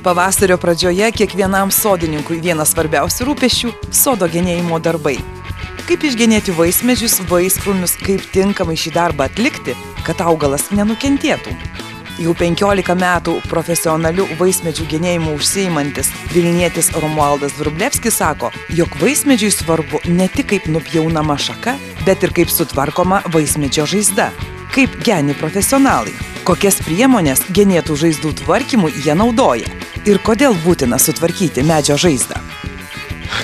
Pavasario pradžioje kiekvienam sodininkui vienas svarbiausių rūpesčių – sodo genėjimo darbai. Kaip išgenėti vaismedžius, vaiskrūmius, kaip tinkamai šį darbą atlikti, kad augalas nenukentėtų. Jau 15 metų profesionaliu vaismedžių genėjimu užsiimantis vilnietis Romualdas Vrublevskis sako, jog vaismedžiui svarbu ne tik kaip nupjaunama šaka, bet ir kaip sutvarkoma vaismedžio žaizda. Kaip geni profesionalai, kokias priemonės genėtų žaizdų tvarkymui jie naudoja ir kodėl būtina sutvarkyti medžio žaizdą.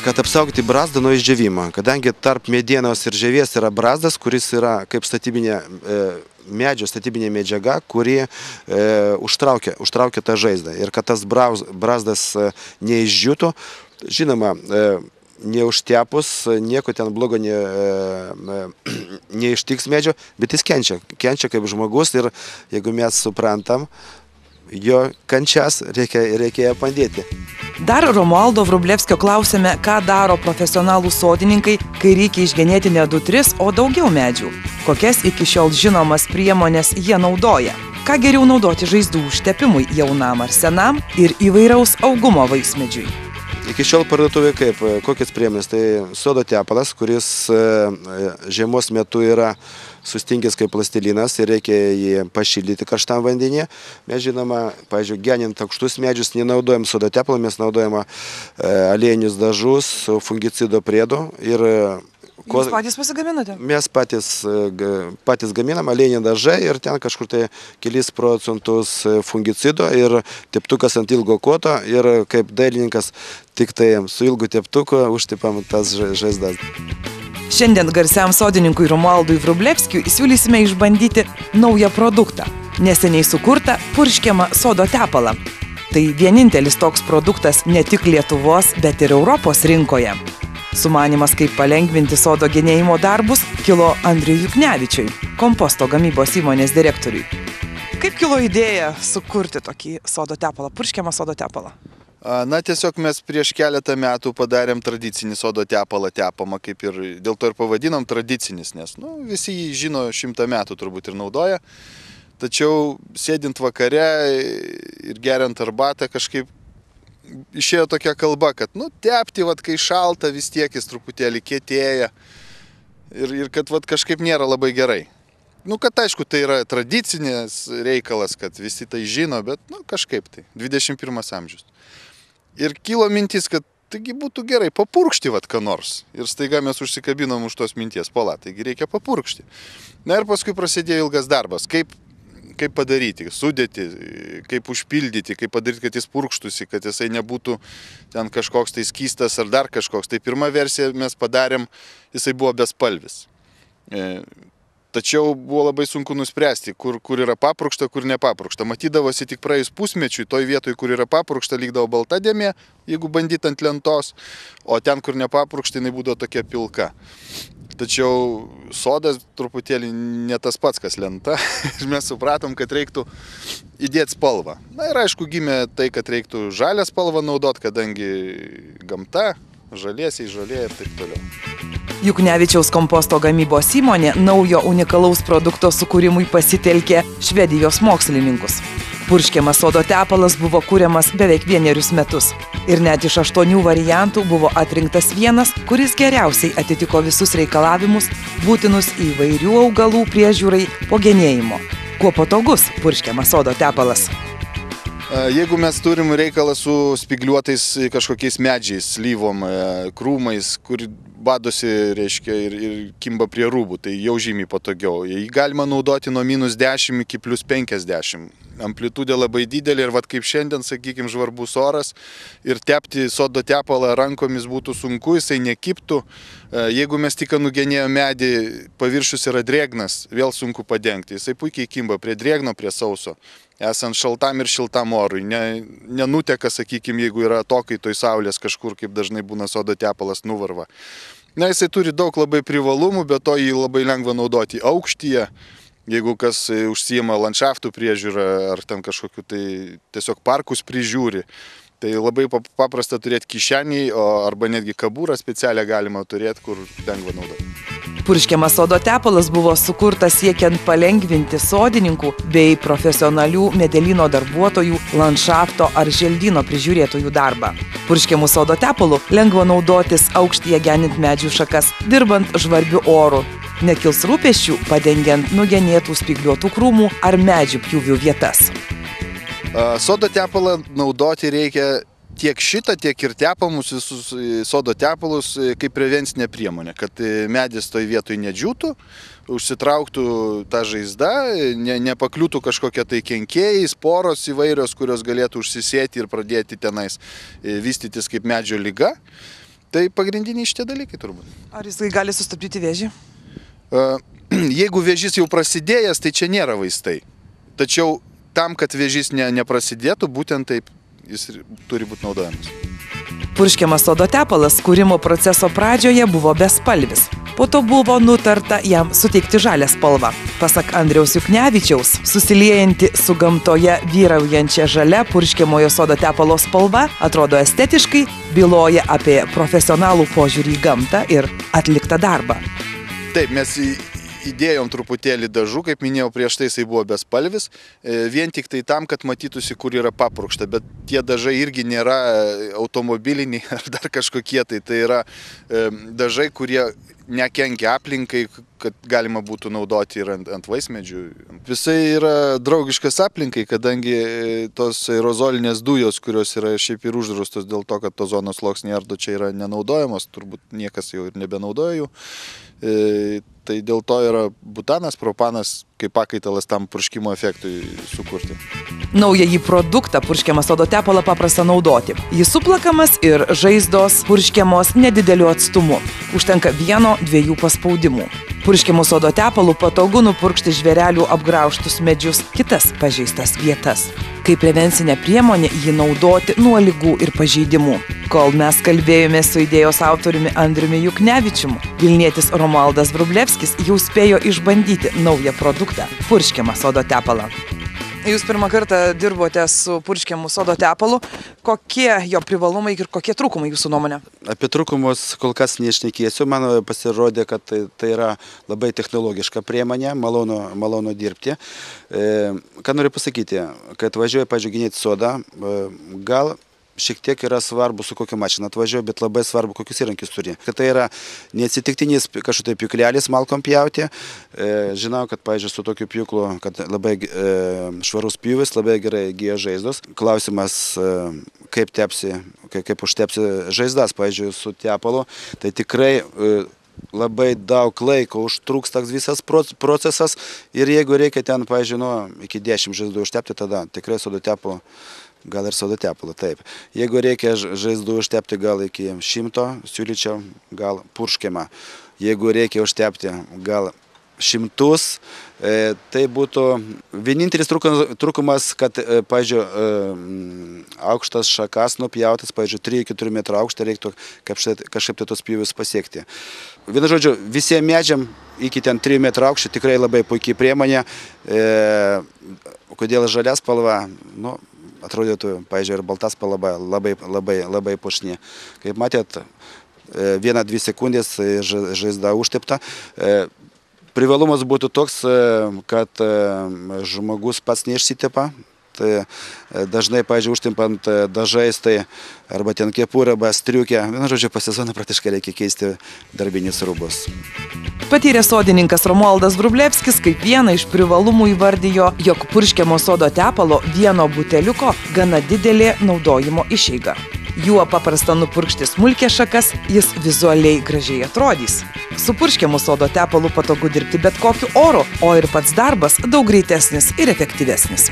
Kad apsaugoti brazdą nuo išdžiavimo, kadangi tarp medienos ir žievės yra brazdas, kuris yra kaip statybinė statybinė medžiaga, kuri užtraukia tą žaizdą. Ir kad tas brazdas neišdžiūtų, žinoma, neužtepus, nieko ten blogo neištiks medžio, bet jis kenčia kaip žmogus ir jeigu mes suprantam, jo kančias reikia padėti. Dar Romualdo Vrublevskio klausėme, ką daro profesionalų sodininkai, kai reikia išgenėti ne 2-3, o daugiau medžių. Kokias iki šiol žinomas priemonės jie naudoja. Ką geriau naudoti žaizdų užtepimui jaunam ar senam ir įvairaus augumo vaismedžiui. Iki šiol parduotuvė kokias priemonės? Tai sodo tepalas, kuris žiemos metu yra sustingęs kaip plastilinas ir reikia jį pašildyti karštam vandenyje. Mes žinoma, pavyzdžiui, genint aukštus medžius nenaudojam sodo tepalą, mes naudojam aliejinius dažus su fungicido priedu. Jūs patys pasigaminate? Mes patys gaminam aliejinį dažą ir ten kažkur tai kelis procentus fungicido ir teptukas ant ilgo koto ir kaip dailininkas tik tai su ilgu teptuku užtepam tas žaizdas. Šiandien garsiam sodininkui Romualdui Vrublevskiui siūlysime išbandyti naują produktą – neseniai sukurtą purškiamą sodo tepalą. Tai vienintelis toks produktas ne tik Lietuvos, bet ir Europos rinkoje. Sumanymas, kaip palengvinti sodo genėjimo darbus, kilo Andriui Juknevičiui, komposto gamybos įmonės direktoriui. Kaip kilo idėja sukurti tokį sodo tepalą, purškiamą sodo tepalą? Na, tiesiog mes prieš keletą metų padarėm tradicinį sodo tepalą tepamą, kaip ir dėl to ir pavadinom tradicinis, nes visi jį žino 100 metų turbūt ir naudoja. Tačiau sėdint vakare ir geriant arbatą kažkaip išėjo tokia kalba, kad tepti, kai šalta vis tiek jis truputėlį kietėja ir kad kažkaip nėra labai gerai. Kad aišku, tai yra tradicinės reikalas, kad visi tai žino, bet kažkaip tai, 21 amžius. Ir kilo mintis, kad taigi būtų gerai papurkšti ką nors. Ir staiga mes užsikabinom už tos minties, taigi reikia papurkšti. Na ir paskui prasidėjo ilgas darbas, kaip padaryti, sudėti, kaip užpildyti, kaip padaryti, kad jis purkštųsi, kad jisai nebūtų ten kažkoks tai skystas ar dar kažkoks. Tai pirmą versiją mes padarėm, jisai buvo bespalvis. Tačiau buvo labai sunku nuspręsti, kur yra papurkšta, kur nepapurkšta. Matydavosi tik praėjus pusmečiui, toj vietoj, kur yra papurkšta, lygdavo balta dėmė, jeigu bandyt ant lentos, o ten, kur nepapurkšta, jinai būdavo tokia pilka. Tačiau sodas truputėlį ne tas pats, kas lenta. Ir mes supratom, kad reiktų įdėti spalvą. Na ir aišku, gimė tai, kad reiktų žalią spalvą naudot, kadangi gamta, žaliesiai, žalė ir taip toliau. Juknevičiaus komposto gamybos įmonė naujo unikalaus produkto sukūrimui pasitelkė Švedijos mokslininkus. Purškiamas sodo tepalas buvo kuriamas beveik 1 metus. Ir net iš 8 variantų buvo atrinktas vienas, kuris geriausiai atitiko visus reikalavimus būtinus įvairių augalų priežiūrai po genėjimo. Kuo patogus purškiamas sodo tepalas? Jeigu mes turim reikalą su spigliuotais kažkokiais medžiais, slyvom, krūmais, kur badosi, reiškia, ir kimba prie rūbų, tai jau žymiai patogiau. Jį galima naudoti nuo -10 iki +50. Amplitudė labai didelė ir kaip šiandien, sakykime, žvarbus oras ir tepti sodo tepalą rankomis būtų sunku, jisai nekiptų. Jeigu mes tik nugenėjom medį, paviršius yra drėgnas, vėl sunku padengti. Jisai puikiai kimba prie drėgno, prie sauso. Esant šaltam ir šiltam orui. Nenuteka, sakykime, jeigu yra atokaitoj saulės kažkur, kaip dažnai būna sodo tepalas nuvarva. Na, jisai turi daug labai privalumų, bet to jį labai lengva naudoti aukštyje. Jeigu kas užsijima landšaftų priežiūrą ar ten kažkokiu tai tiesiog parkus prižiūri, tai labai paprasta turėti kišenį, arba netgi kabūrą specialią galima turėti, kur lengva naudoti. Purškiamas sodo tepalas buvo sukurtas siekiant palengvinti sodininkų bei profesionalių medelyno darbuotojų, landšafto ar želdyno prižiūrėtojų darbą. Purškiamų sodo tepalu lengva naudotis aukštyje genint medžių šakas, dirbant žvarbiu oru. Nekils rūpesčių padengiant nugenėtų spygliuotų krūmų ar medžių pjūvių vietas. Sodo tepalą naudoti reikia tiek šitą, tiek ir tepamus visus sodo tepalus kaip prevencinė priemonė, kad medis toj vietoj nedžiūtų, užsitrauktų tą žaizdą, nepakliūtų kažkokie tai kenkėjai, sporos įvairios, kurios galėtų užsisėti ir pradėti tenais vystytis kaip medžio liga. Tai pagrindiniai šitie dalykai turbūt. Ar jisai gali sustabdyti vėžį? Jeigu vėžys jau prasidėjęs, tai čia nėra vaistai. Tačiau tam, kad vėžys neprasidėtų, būtent taip jis turi būti naudojamas. Purškiamas sodo tepalas kūrimo proceso pradžioje buvo bespalvis. Po to buvo nutarta jam suteikti žalią spalvą. Pasak Andriaus Juknevičiaus, susiliejanti su gamtoje vyraujančia žalia purškiamojo sodo tepalo spalva atrodo estetiškai, byloja apie profesionalų požiūrį į gamtą ir atliktą darbą. Taip, mes įdėjom truputėlį dažų, kaip minėjau, prieš tai jisai buvo bespalvis, vien tik tai tam, kad matytųsi, kur yra papurkšta, bet tie dažai irgi nėra automobiliniai ar dar kažkokie, tai yra dažai, kurie nekenkia aplinkai, kad galima būtų naudoti ir ant vaismedžių. Visai yra draugiškas aplinkai, kadangi tos aerozolinės dujos, kurios yra šiaip ir uždraustos dėl to, kad ozono sluoksniai ardo čia yra nenaudojamos, turbūt niekas jau ir nebenaudoja jų. Tai dėl to yra butanas, propanas kaip pakaitalas tam purškimo efektui sukurti. Naująjį produktą purškiamą sodo tepalą paprasta naudoti. Jis suplakamas ir žaizdos purškiamos nedideliu atstumu. Užtenka 1-2 paspaudimų. Purškiamų sodo tepalų patogu nupurkšti žvėrelių apgraužtus medžius, kitas pažeistas vietas. Kaip prevencinė priemonė jį naudoti nuo ligų ir pažeidimų. Kol mes kalbėjome su idėjos autoriumi Andriumi Juknevičiumi, vilnietis Romualdas Vrublevskis jau spėjo išbandyti naują produktą – purškiamą sodo tepalą. Jūs pirmą kartą dirbote su purškiamu sodo tepalu. Kokie jo privalumai ir kokie trūkumai jūsų nuomonė? Apie trūkumus kol kas neišnekėsiu. Man pasirodė, kad tai yra labai technologiška priemonė, malonu dirbti. Ką noriu pasakyti, kad važiuoju, pavyzdžiui, genėti sodą, gal šiek tiek yra svarbu, su kokia mašina atvažiuoju, bet labai svarbu, kokius įrankius turi. Kad tai yra neatsitiktinis kažkokia pjūklelis malkom pjauti. Žinau, kad, pavyzdžiui, su tokiu pjūklu, kad labai švarus pjūvis, labai gerai gyja žaizdos. Klausimas, kaip užtepsi žaizdas, pavyzdžiui, su tepalu, tai tikrai labai daug laiko užtruks toks visas procesas ir jeigu reikia ten, pavyzdžiui, iki 10 žaizdų užtepti, tada tikrai sodo tepalu. Gal ir sodo tepalų, taip. Jeigu reikia žaizdų užtepti gal iki 100, siūlyčiau gal purškiamą. Jeigu reikia užtepti gal 100, tai būtų vienintelis trūkumas, kad, pavyzdžiui, aukštas šakas nupjautas, pavyzdžiui, 3-4 metrų aukštą reiktų kažkaip tos pjūvius pasiekti. Vienu žodžiu, visiems medžiam iki ten 3 metrų aukščio tikrai labai puikiai priemonė. Kodėl žalia spalva? Atrodytų, pavyzdžiui, ir balta spalva labai puošni. Kaip matėt, 1-2 sekundės žaizda užtepta. Privalumas būtų toks, kad žmogus pats neišsitepa. Tai dažnai, pavyzdžiui, užtempant dažais, tai arba ten kepurę, arba striukę. Vienu žodžiu, po sezono praktiškai reikia keisti darbinius rūbus. Patyręs sodininkas Romualdas Vrublevskis kaip vieną iš privalumų įvardijo, jog purškiamo sodo tepalo vieno buteliuko gana didelė naudojimo išeiga. Juo paprasta nupurkšti smulkias šakas, jis vizualiai gražiai atrodys. Su purškiamu sodo tepalu patogu dirbti bet kokiu oru, o ir pats darbas daug greitesnis ir efektyvesnis.